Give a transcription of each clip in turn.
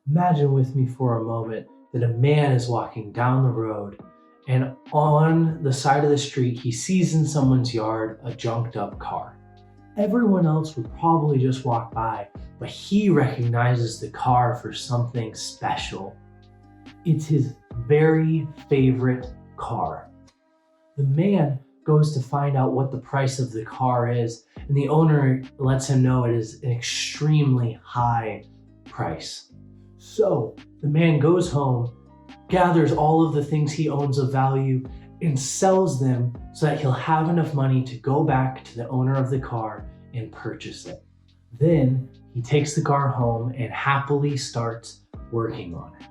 Imagine with me for a moment that a man is walking down the road, and on the side of the street, he sees in someone's yard a junked up car. Everyone else would probably just walk by, but he recognizes the car for something special. It's his very favorite car. The man goes to find out what the price of the car is, and the owner lets him know it is an extremely high price. So the man goes home, gathers all of the things he owns of value, and sells them so that he'll have enough money to go back to the owner of the car and purchase it. Then he takes the car home and happily starts working on it.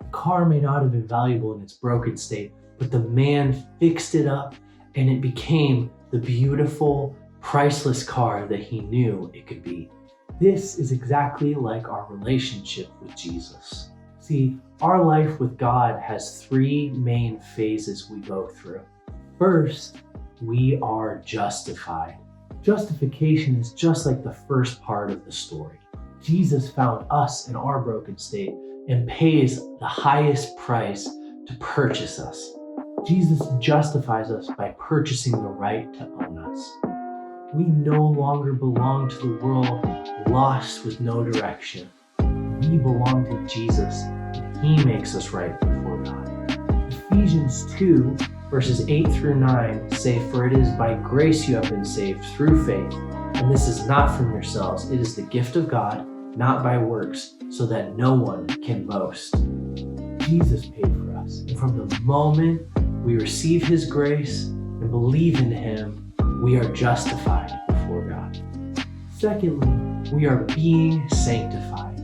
The car may not have been valuable in its broken state, but the man fixed it up and it became the beautiful, priceless car that he knew it could be. This is exactly like our relationship with Jesus. See, our life with God has three main phases we go through. First, we are justified. Justification is just like the first part of the story. Jesus found us in our broken state and pays the highest price to purchase us. Jesus justifies us by purchasing the right to own us. We no longer belong to the world lost with no direction. We belong to Jesus, and He makes us right before God. Ephesians 2, verses 8 through 9 say, "For it is by grace you have been saved through faith, and this is not from yourselves. It is the gift of God, not by works, so that no one can boast." Jesus paid for us, and from the moment we receive His grace and believe in Him, we are justified before God. Secondly, we are being sanctified.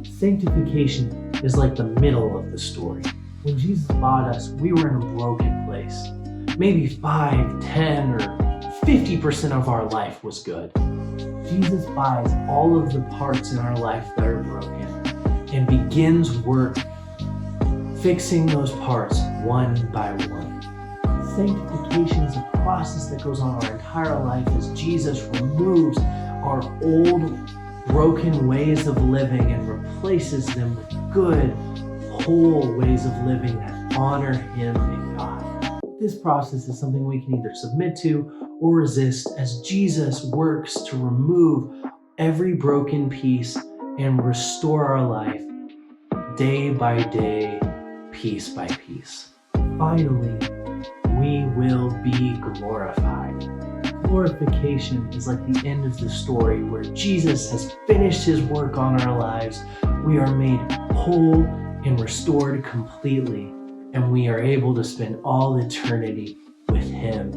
Sanctification is like the middle of the story. When Jesus bought us, we were in a broken place. Maybe 5, 10, or 50% of our life was good. Jesus buys all of the parts in our life that are broken and begins work fixing those parts one by one. Sanctification is a process that goes on our entire life as Jesus removes our old, broken ways of living and replaces them with good, whole ways of living that honor Him and God. This process is something we can either submit to or resist as Jesus works to remove every broken piece and restore our life day by day, piece by piece. Finally, we will be glorified. Glorification is like the end of the story where Jesus has finished His work on our lives. We are made whole and restored completely, and we are able to spend all eternity with Him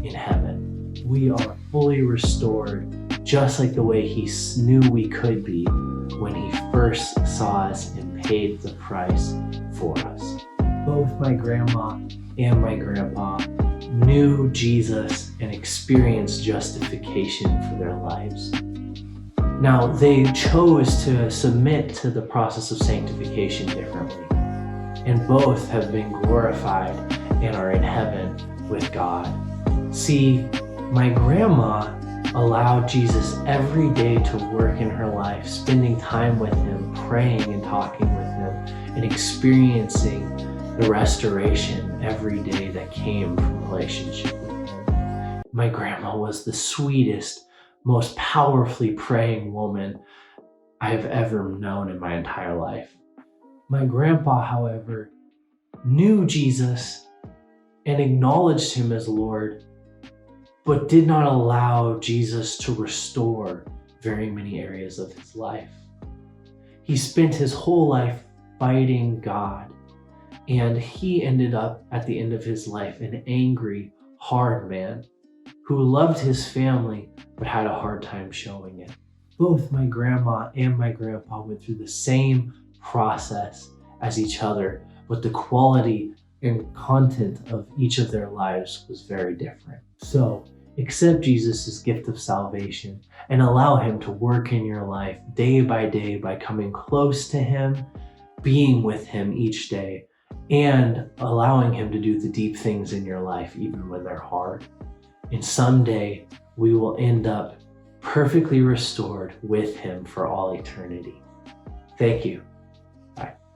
in heaven. We are fully restored, just like the way He knew we could be when He first saw us and paid the price for us. Both my grandma and my grandpa knew Jesus and experienced justification for their lives. Now, they chose to submit to the process of sanctification differently, and both have been glorified and are in heaven with God. See, my grandma allowed Jesus every day to work in her life, spending time with Him, praying and talking with Him, and experiencing the restoration every day that came from relationship with Him. My grandma was the sweetest, most powerfully praying woman I have ever known in my entire life. My grandpa, however, knew Jesus and acknowledged Him as Lord, but did not allow Jesus to restore very many areas of his life. He spent his whole life fighting God, and he ended up at the end of his life an angry, hard man who loved his family but had a hard time showing it. Both my grandma and my grandpa went through the same process as each other, but the quality and content of each of their lives was very different. So, accept Jesus' gift of salvation and allow Him to work in your life day by coming close to Him, being with Him each day, and allowing Him to do the deep things in your life even when they're hard. And someday we will end up perfectly restored with Him for all eternity. Thank you. Bye.